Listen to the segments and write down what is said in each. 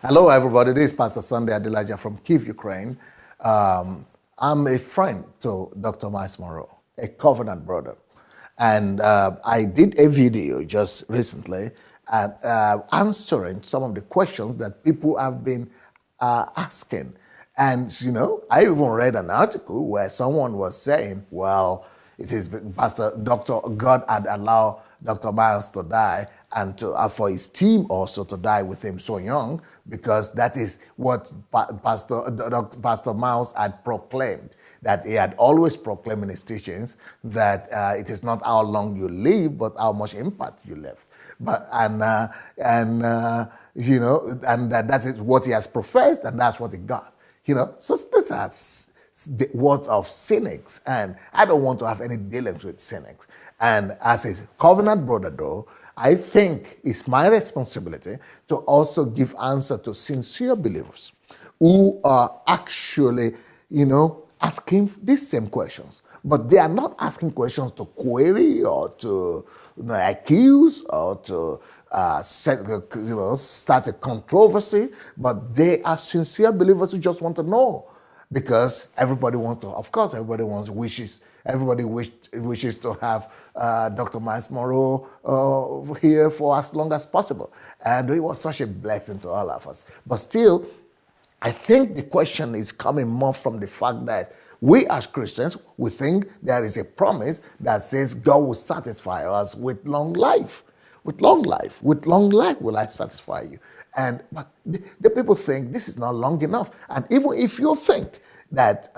Hello, everybody. This is Pastor Sunday Adelaja from Kiev, Ukraine. I'm a friend to Dr. Miles Monroe, a covenant brother. And I did a video just recently at, answering some of the questions that people have been asking. And, I even read an article where someone was saying, well, it is Pastor Dr. God had allowed Dr. Miles to die and for his team also to die with him so young, because that is what Pastor Miles had proclaimed, that he had always proclaimed in his teachings, that it is not how long you live, but how much impact you left. And that is what he has professed, and that's what he got. So these are the words of cynics, and I don't want to have any dealings with cynics. And as a covenant brother, though, I think it's my responsibility to also give answer to sincere believers who are actually, asking these same questions. But they are not asking questions to query or to accuse or to start a controversy, but they are sincere believers who just want to know. Because everybody wants to, of course, everybody wishes to have Dr. Miles Monroe here for as long as possible. And it was such a blessing to all of us. But still, I think the question is coming more from the fact that we as Christians, we think there is a promise that says God will satisfy us with long life. With long life will I satisfy you. But the people think this is not long enough. And even if you think that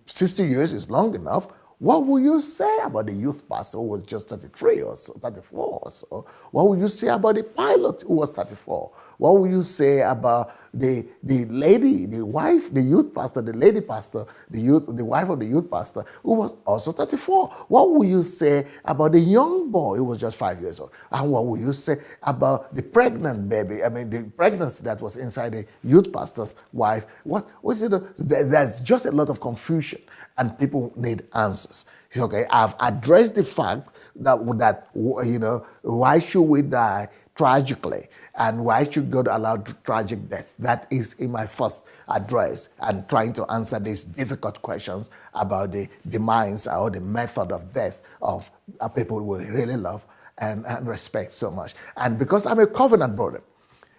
60 years is long enough, what will you say about the youth pastor who was just 33 or so, 34 or so? What will you say about the pilot who was 34? What will you say about the lady, the wife, the youth pastor, the lady pastor, the wife of the youth pastor who was also 34? What will you say about the young boy who was just 5 years old? And what will you say about the pregnant baby? The pregnancy that was inside the youth pastor's wife? What was it? There's just a lot of confusion, and people need answers. Okay, I've addressed the fact that why should we die tragically, and why should God allow tragic death? That is in my first address, and trying to answer these difficult questions about the demise or the method of death of people we really love and respect so much. And because I'm a covenant brother,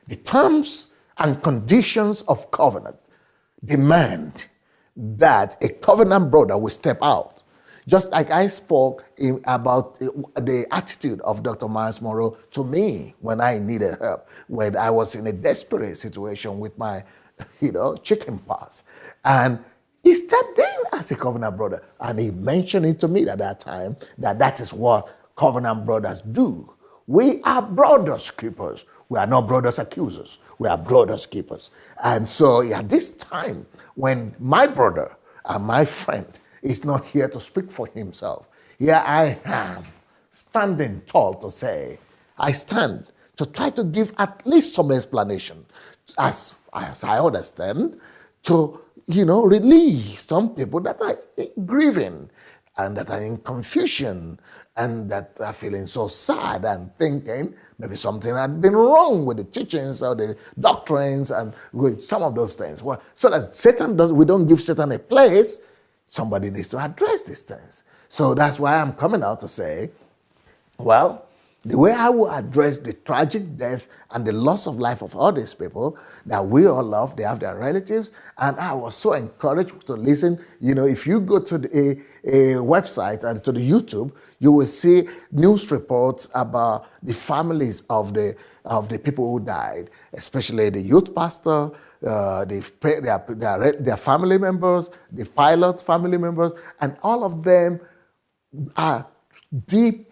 the terms and conditions of covenant demand that a covenant brother will step out. Just like I spoke about the attitude of Dr. Miles Monroe to me when I needed help, when I was in a desperate situation with my, chicken pox. And he stepped in as a covenant brother. And he mentioned it to me at that time that is what covenant brothers do. We are brothers keepers. We are not brothers accusers. We are brothers keepers. And so at this time, when my brother and my friend is not here to speak for himself, here I am standing tall to say, I stand to try to give at least some explanation, as I understand, to release some people that are grieving and that are in confusion and that are feeling so sad and thinking maybe something had been wrong with the teachings or the doctrines and with some of those things. Well, so that we don't give Satan a place, somebody needs to address these things. So that's why I'm coming out to say, well, the way I will address the tragic death and the loss of life of all these people that we all love, they have their relatives, and I was so encouraged to listen. If you go to a website and to the YouTube, you will see news reports about the families of the people who died, especially the youth pastor, their family members, the pilot family members, and all of them are deep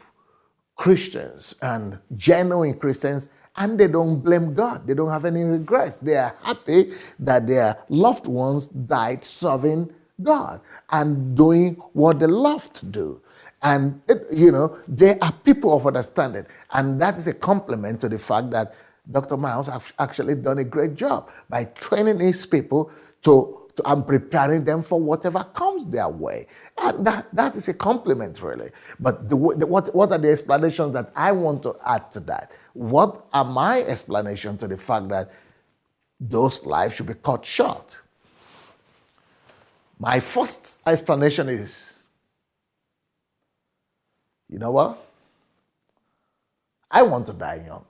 Christians and genuine Christians, and they don't blame God. They don't have any regrets. They are happy that their loved ones died serving God and doing what they love to do. And, they are people of understanding. And that is a compliment to the fact that Dr. Miles has actually done a great job by training his people and preparing them for whatever comes their way. And that is a compliment, really. But what are the explanations that I want to add to that? What are my explanations to the fact that those lives should be cut short. My first explanation is, you know what? I want to die young.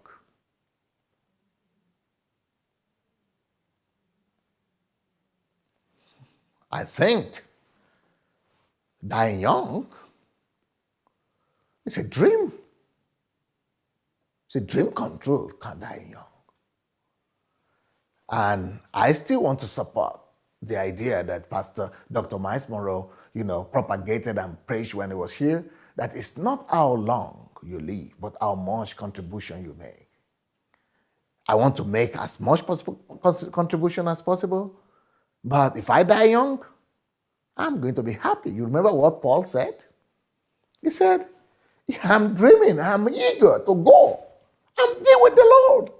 I think dying young is a dream. It's a dream come true, dying young. And I still want to support the idea that Pastor Dr. Miles Monroe, propagated and preached when he was here, that it's not how long you live, but how much contribution you make. I want to make as much contribution as possible, but if I die young, I'm going to be happy. You remember what Paul said? He said, I'm dreaming, I'm eager to go and be with the Lord.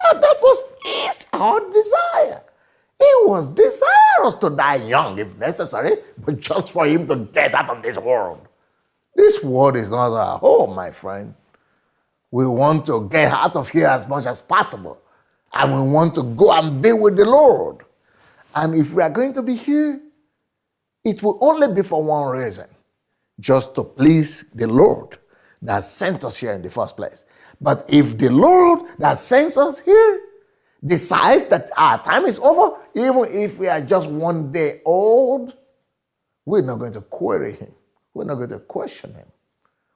And that was his heart desire. He was desirous to die young if necessary, but just for him to get out of this world. This world is not our home, my friend. We want to get out of here as much as possible. And we want to go and be with the Lord. And if we are going to be here, it will only be for one reason, just to please the Lord that sent us here in the first place. But if the Lord that sends us here decides that our time is over, even if we are just one day old, we're not going to query him. We're not going to question him.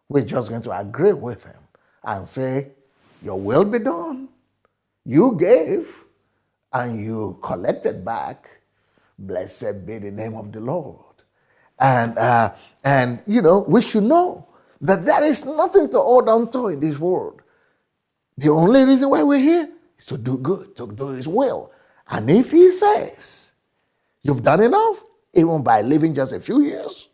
We're just going to agree with him and say, your will be done. You gave and you collected back. Blessed be the name of the Lord. And we should know that there is nothing to hold on to in this world. The only reason why we're here is to do good, to do his will. And if he says, you've done enough, even by living just a few years,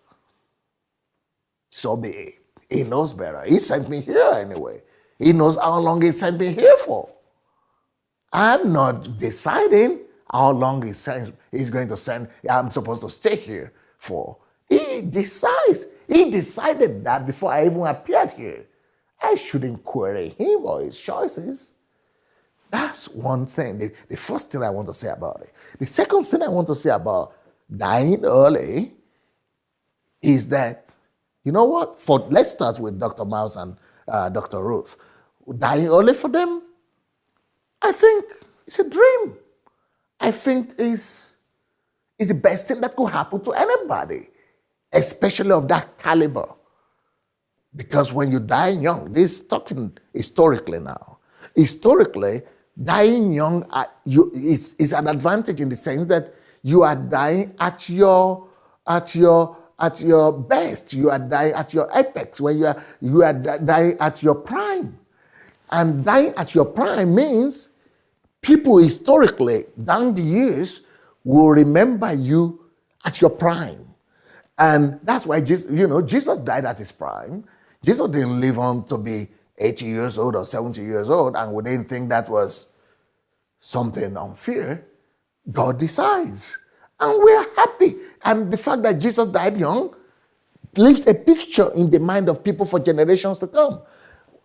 so be it. He knows better. He sent me here anyway. He knows how long he sent me here for. I'm not deciding how long he's going to send, I'm supposed to stay here for. He decides. He decided that before I even appeared here. I shouldn't query him or his choices. That's one thing, the first thing I want to say about it. The second thing I want to say about dying early is that, you know what? Let's start with Dr. Miles and Dr. Ruth. Dying early for them, I think it's a dream. I think it's the best thing that could happen to anybody, especially of that caliber. Because when you die young, this is talking historically now. Historically, dying young is an advantage in the sense that you are dying at your best. You are dying at your apex, when you are dying at your prime. And dying at your prime means people historically down the years will remember you at your prime. And that's why Jesus died at his prime. Jesus didn't live on to be 80 years old or 70 years old, and we didn't think that was something unfair. God decides. And we're happy. And the fact that Jesus died young leaves a picture in the mind of people for generations to come.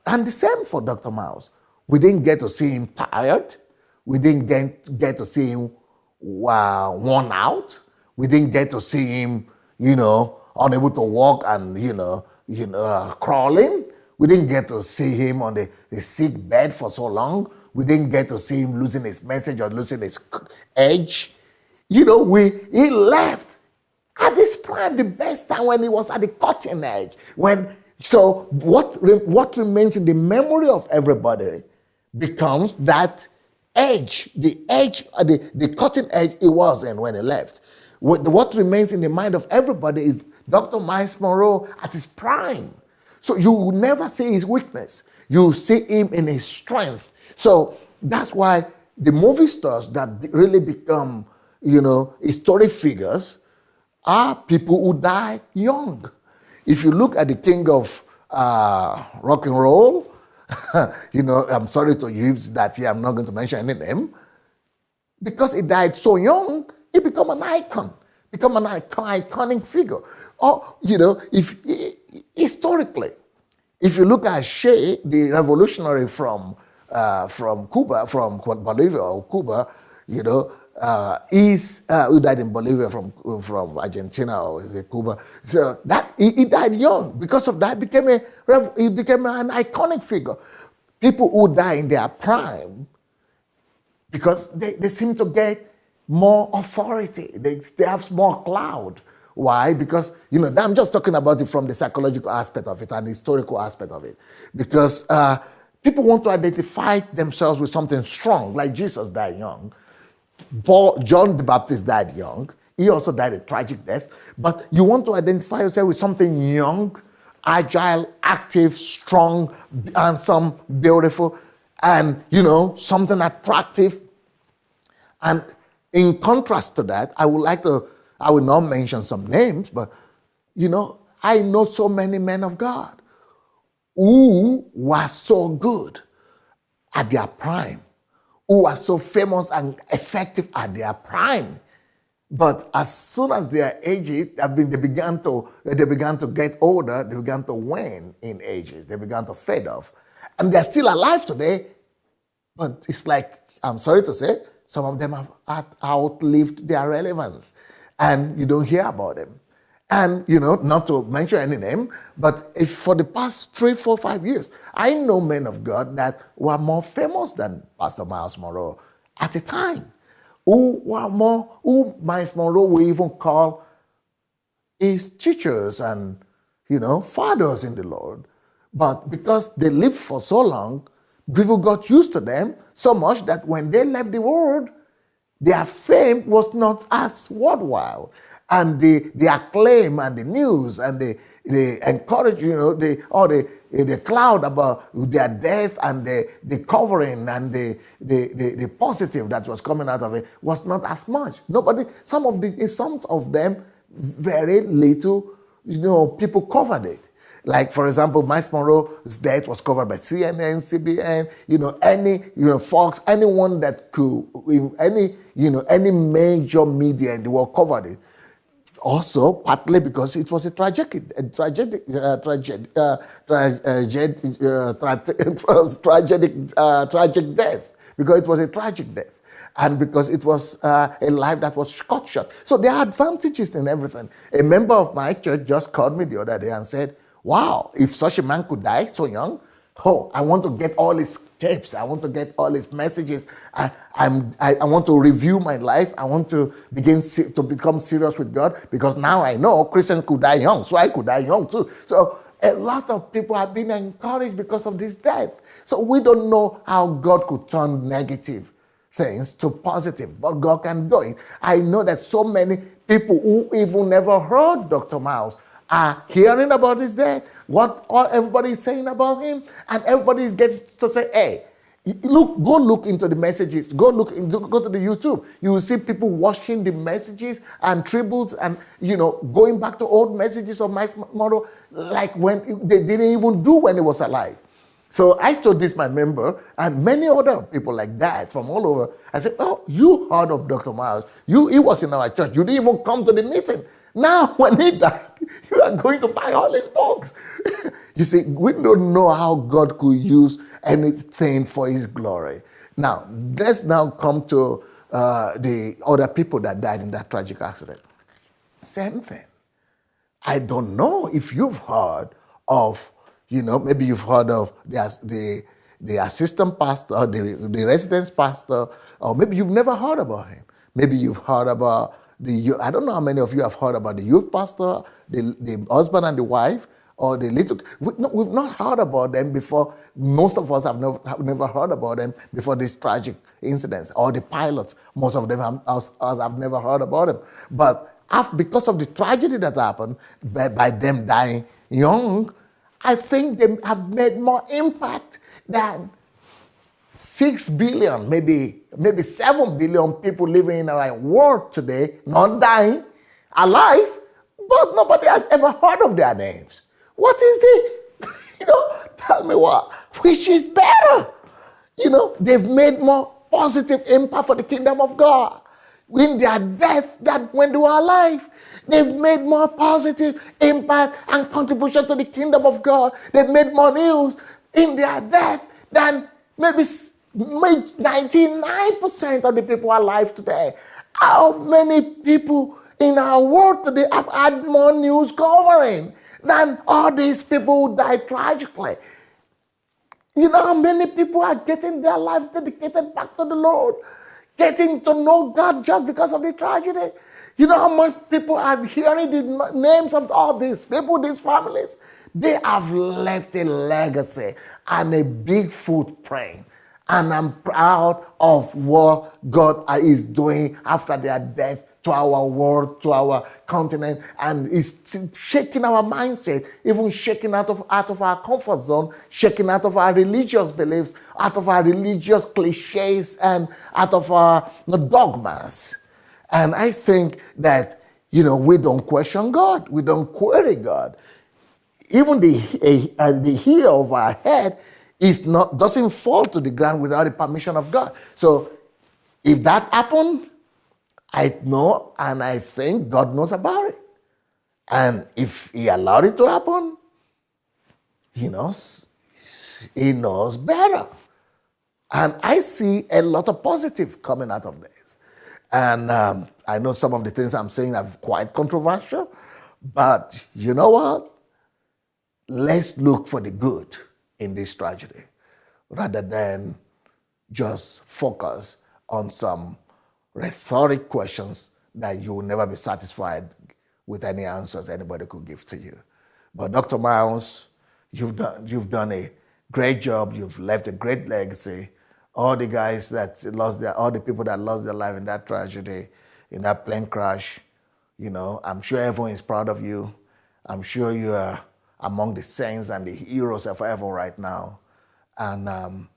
And the same for Dr. Miles. We didn't get to see him tired. We didn't get to see him worn out. We didn't get to see him, unable to walk and, crawling. We didn't get to see him on the sick bed for so long. We didn't get to see him losing his message or losing his edge. He left at this prime, the best time, when he was at the cutting edge. So what remains in the memory of everybody becomes that edge, the cutting edge he was in when he left. What remains in the mind of everybody is Dr. Miles Monroe at his prime. So you will never see his weakness. You see him in his strength. So that's why the movie stars that really become, historic figures are people who die young. If you look at the king of rock and roll, I'm sorry to use that here, I'm not going to mention any name, because he died so young, he became an icon, iconic figure. Or, historically, if you look at Che, the revolutionary from Cuba, from Bolivia or Cuba, He's who died in Bolivia from Argentina or is it Cuba. So that he died young. Because of that, he became an iconic figure. People who die in their prime, because they seem to get more authority. They have more clout. Why? Because, I'm just talking about it from the psychological aspect of it and the historical aspect of it. Because people want to identify themselves with something strong, like Jesus died young. John the Baptist died young. He also died a tragic death. But you want to identify yourself with something young, agile, active, strong, handsome, beautiful, and, something attractive. And in contrast to that, I will not mention some names, but, I know so many men of God who were so good at their prime, who are so famous and effective at their prime. But as soon as their ages, they began to get older, they began to wane in ages, they began to fade off. And they're still alive today, but it's like, I'm sorry to say, some of them have outlived their relevance, and you don't hear about them. And, not to mention any name, but if for the past 3, 4, 5 years, I know men of God that were more famous than Pastor Miles Monroe at the time, who Miles Monroe will even call his teachers and, fathers in the Lord. But because they lived for so long, people got used to them so much that when they left the world, their fame was not as worthwhile. And the acclaim and the news and the encouragement, the cloud about their death and the covering and the positive that was coming out of it was not as much. Some of them, very little, people covered it. Like, for example, Miles Monroe's death was covered by CNN, CBN, Fox, anyone that could, any major media in the world covered it. Also, partly because it was a tragic death, because it was a tragic death, and because it was a life that was cut short. So there are advantages in everything. A member of my church just called me the other day and said, wow, if such a man could die so young, I want to get all his tapes. I want to get all his messages. I want to review my life. I want to become serious with God, because now I know Christians could die young, so I could die young too. So a lot of people have been encouraged because of this death. So we don't know how God could turn negative things to positive, but God can do it. I know that so many people who even never heard Dr. Miles are hearing about his death, what everybody is saying about him, and everybody gets to say, hey, go look into the messages, go to the YouTube. You will see people watching the messages and tributes and, going back to old messages of Miles Monroe, like when they didn't even do when he was alive. So I told this my member and many other people like that from all over. I said, oh, you heard of Dr. Miles. He was in our church. You didn't even come to the meeting. Now, when he died, you are going to buy all his books. You see, we don't know how God could use anything for his glory. Now, let's now come to the other people that died in that tragic accident. Same thing. I don't know if you've heard of, maybe you've heard of the assistant pastor, or the residence pastor, or maybe you've never heard about him. Maybe you've heard about I don't know how many of you have heard about the youth pastor, the husband and the wife, or the little. We've not heard about them before. Most of us have never heard about them before this tragic incidents, or the pilots. Most of them have never heard about them. But because of the tragedy that happened, by them dying young, I think they have made more impact than 6 billion, maybe 7 billion people living in our world today, not dying, alive, but nobody has ever heard of their names. What is tell me what, which is better? They've made more positive impact for the kingdom of God in their death than when they were alive. They've made more positive impact and contribution to the kingdom of God. They've made more news in their death than maybe 99% of the people alive today. How many people in our world today have had more news covering than all these people who died tragically? You know how many people are getting their lives dedicated back to the Lord, getting to know God just because of the tragedy? You know how much people are hearing the names of all these people, these families? They have left a legacy and a big footprint. And I'm proud of what God is doing after their death to our world, to our continent, and it's shaking our mindset, even shaking out of our comfort zone, shaking out of our religious beliefs, out of our religious cliches, and out of our dogmas. And I think that, we don't question God. We don't query God. Even the hair of our head doesn't fall to the ground without the permission of God. So if that happened, I know and I think God knows about it. And if He allowed it to happen, He knows better. And I see a lot of positive coming out of this. And I know some of the things I'm saying are quite controversial, but you know what? Let's look for the good in this tragedy rather than just focus on some rhetoric questions that you will never be satisfied with any answers anybody could give to you. But Dr. Miles, you've done a great job. You've left a great legacy. All the guys all the people that lost their life in that tragedy, in that plane crash, I'm sure everyone is proud of you. I'm sure you are among the saints and the heroes of heaven right now. And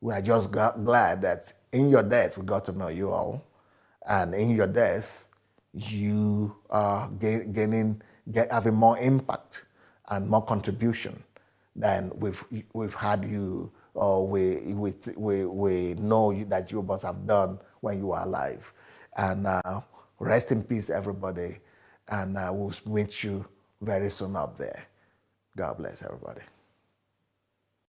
we are just glad that in your death, we got to know you all. And in your death, you are having more impact and more contribution than we've had you, or we know that you must have done when you were alive. And rest in peace, everybody. And we'll meet you very soon up there. God bless everybody.